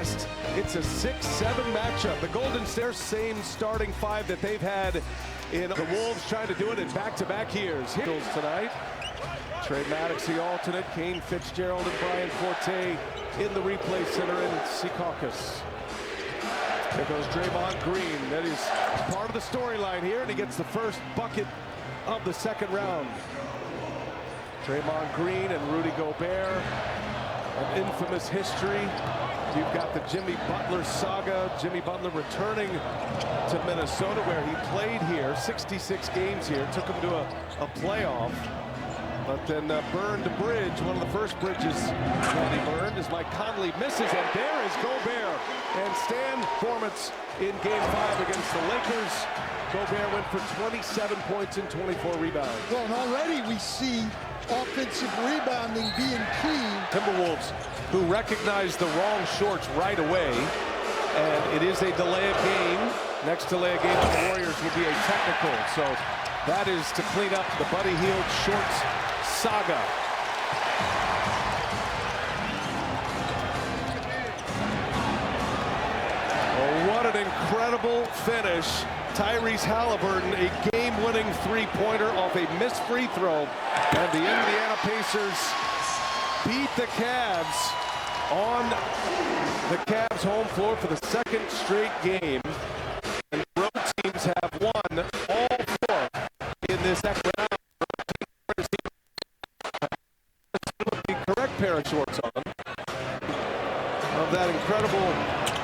West. It's a 6-7 matchup. The Golden State, same starting five that they've had in the Wolves, trying to do it in back-to-back years. Here's tonight. Trey Maddox, the alternate. Kane Fitzgerald and Brian Forte in the replay center in Secaucus. There goes Draymond Green. That is part of the storyline here, and he gets the first bucket of the second round. Draymond Green and Rudy Gobert, an infamous history. You've got the Jimmy Butler saga. Jimmy Butler returning to Minnesota, where he played here, 66 games here, took him to a playoff, but then burned a bridge. One of the first bridges that he burned as Mike Conley misses, and there is Gobert. And Stan Formats in Game 5 against the Lakers. Gobert went for 27 points and 24 rebounds. Well, and already we see offensive rebounding being key. Timberwolves, who recognized the wrong shorts right away, and it is a delay of game. Next delay of game for the Warriors will be a technical, so that is to clean up the Buddy Hield shorts saga. Oh, what an incredible finish. Tyrese Halliburton, a game-winning three-pointer off a missed free throw. And the Indiana Pacers beat the Cavs on the Cavs' home floor for the second straight game. And the road teams have won all four in this second round. With the correct pair of shorts on of that incredible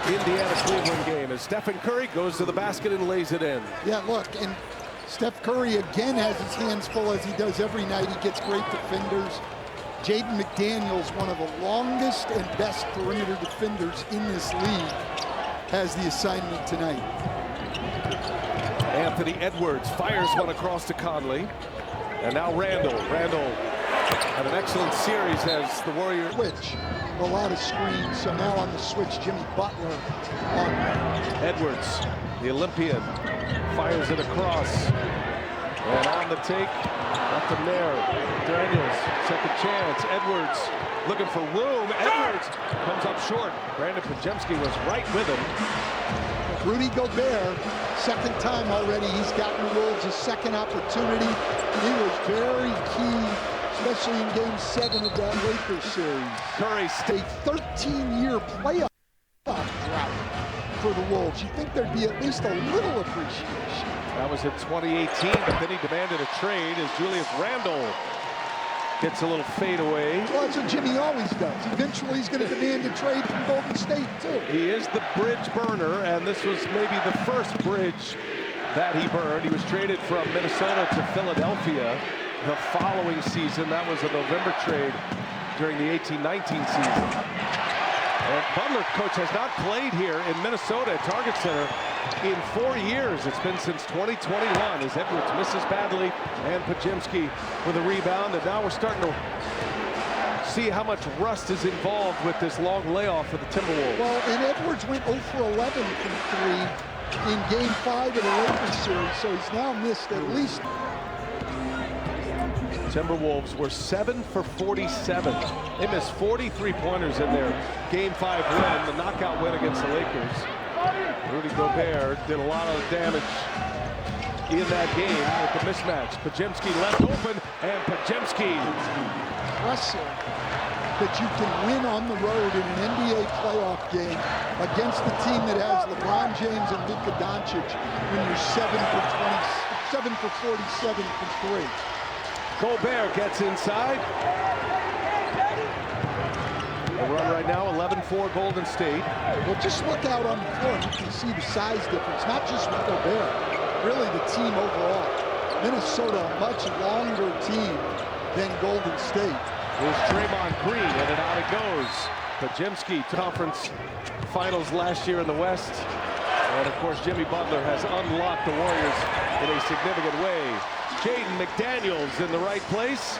Indiana-Cleveland game as Stephen Curry goes to the basket and lays it in. Yeah, look, and Steph Curry again has his hands full as he does every night. He gets great defenders. Jaden McDaniels, one of the longest and best perimeter defenders in this league, has the assignment tonight. Anthony Edwards fires one across to Conley. And now Randall. Randall had an excellent series as the Warriors switch. A lot of screens, so now on the switch, Jimmy Butler on Edwards, the Olympian, fires it across. And on the take, nothing there. Daniels, second chance. Edwards looking for room. Edwards comes up short. Brandon Podziemski was right with him. Rudy Gobert, second time already. He's gotten the Wolves a second opportunity. He was very key, especially in Game 7 of that Lakers series. Curry, a 13-year playoff drought for the Wolves. You'd think there'd be at least a little appreciation. That was in 2018, but then he demanded a trade as Julius Randle gets a little fade away. Well, that's what Jimmy always does. Eventually, he's going to demand a trade from Golden State, too. He is the bridge burner, and this was maybe the first bridge that he burned. He was traded from Minnesota to Philadelphia the following season. That was a November trade during the 18-19 season. And Butler, coach, has not played here in Minnesota at Target Center in 4 years. It's been since 2021 as Edwards misses badly and Podziemski with a rebound. And now we're starting to see how much rust is involved with this long layoff for the Timberwolves. Well, and Edwards went 0 for 11 from 3 in Game 5 of the Lakers series, so he's now missed at least. Timberwolves were 7 for 47. They missed 43 pointers in their Game 5 win, the knockout win against the Lakers. Rudy Gobert did a lot of damage in that game with the mismatch. Podziemski left open, and Podziemski. Impressive that you can win on the road in an NBA playoff game against the team that has LeBron James and Luka Doncic when you're 7 for 47 from 3. Gobert gets inside. The run right now, 11-4 Golden State. Well, just look out on the floor and you can see the size difference, not just with Gobert, really the team overall. Minnesota, a much longer team than Golden State. Here's Draymond Green, and out it goes. Podziemski, conference finals last year in the West. And of course, Jimmy Butler has unlocked the Warriors in a significant way. Jaden McDaniels in the right place,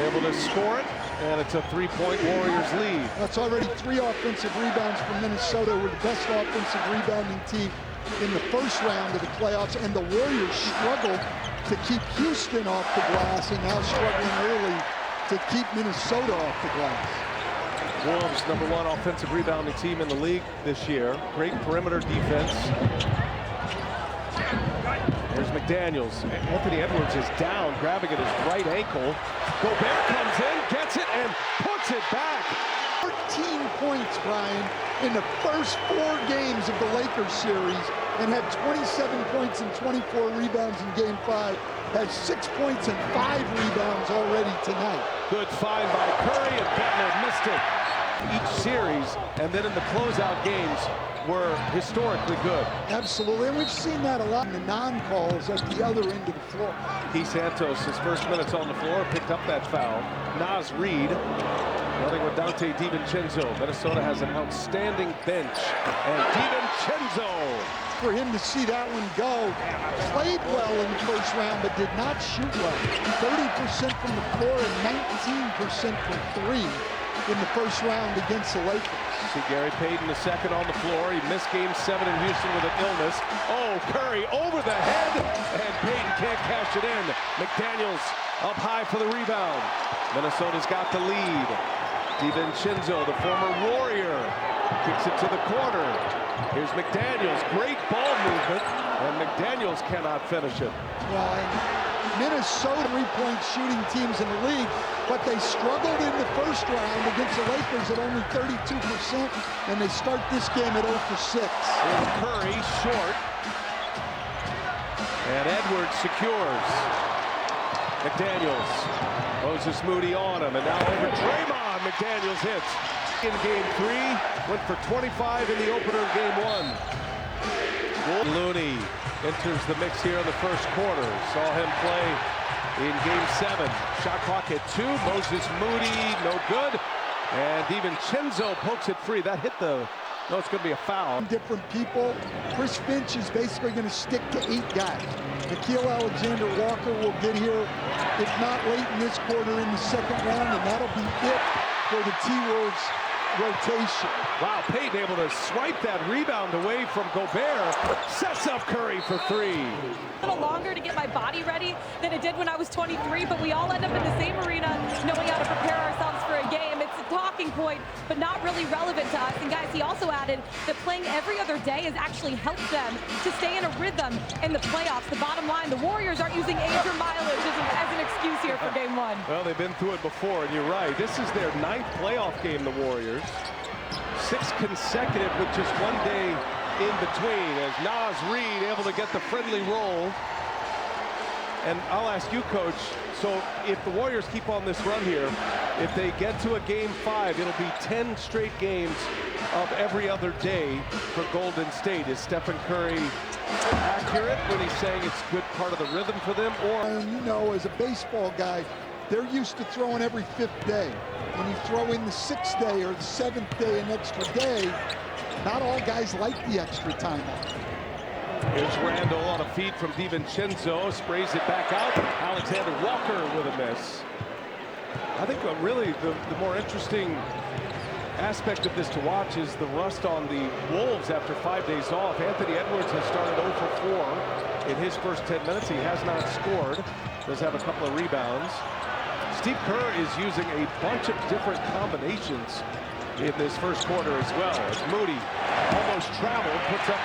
able to score it, and it's a three-point Warriors lead. That's already 3 offensive rebounds from Minnesota. We're the best offensive rebounding team in the first round of the playoffs, and the Warriors struggled to keep Houston off the glass, and now struggling early to keep Minnesota off the glass. Wolves, #1 offensive rebounding team in the league this year. Great perimeter defense. Here's McDaniels. Anthony Edwards is down, grabbing at his right ankle. Gobert comes in, gets it, and puts it back. 13 points, Brian, in the first 4 games of the Lakers series, and had 27 points and 24 rebounds in Game 5. Has 6 points and 5 rebounds already tonight. Good find by Curry, and Butler missed it. Each series, and then in the closeout games, were historically good. Absolutely, and we've seen that a lot in the non-calls at the other end of the floor. Keith Santos, his first minutes on the floor, picked up that foul. Naz Reid running with Dante DiVincenzo. Minnesota has an outstanding bench, and DiVincenzo. For him to see that one go, played well in the first round, but did not shoot well. 30% from the floor and 19% from 3 in the first round against the Lakers. See Gary Payton the second on the floor. He missed Game 7 in Houston with an illness. Oh, Curry over the head, and Payton can't cash it in. McDaniels up high for the rebound. Minnesota's got the lead. DiVincenzo, the former Warrior, kicks it to the corner. Here's McDaniels, great ball movement, and McDaniels cannot finish it. Well, and Minnesota 3-point shooting teams in the league, but they struggled in the first round against the Lakers at only 32%, and they start this game at 0 for 6. Here's Curry, short, and Edwards secures. McDaniels, Moses Moody on him, and now over Draymond. McDaniels hits. In Game 3, went for 25 in the opener of Game 1. Looney enters the mix here in the first quarter. Saw him play in Game 7. Shot clock at 2. Moses Moody, no good. And DiVincenzo pokes it free. That hit the... No, it's going to be a foul. Different people. Chris Finch is basically going to stick to 8 guys. Nickeil Alexander-Walker will get here, if not late in this quarter, in the second round, and that'll be it for the T-Wolves rotation. Wow, Payton able to swipe that rebound away from Gobert. Sets up Curry for 3. A little longer to get my body ready than it did when I was 23, but we all end up in the same arena knowing how to prepare ourselves for a game. It's a talking point, but not really relevant to us. And guys, he also added that playing every other day has actually helped them to stay in a rhythm in the playoffs. The bottom line, the Warriors aren't using age or mileage as an excuse here for Game 1. Well, they've been through it before, and you're right. This is their 9th playoff game, the Warriors. 6 consecutive with just 1 day in between, as Naz Reid able to get the friendly roll. And I'll ask you, Coach, so if the Warriors keep on this run here, if they get to a Game 5, it'll be 10 straight games of every other day for Golden State. Is Stephen Curry accurate when he's saying it's a good part of the rhythm for them? Or, And you know, as a baseball guy, they're used to throwing every 5th day. When you throw in the 6th day or the 7th day an extra day, not all guys like the extra time off. Here's Randall on a feed from DiVincenzo, sprays it back out. Alexander Walker with a miss. I think really the more interesting aspect of this to watch is the rust on the Wolves after 5 days off. Anthony Edwards has started 0 for 4 in his first 10 minutes. He has not scored. Does have a couple of rebounds. Steve Kerr is using a bunch of different combinations in this first quarter as well. As Moody almost traveled, puts up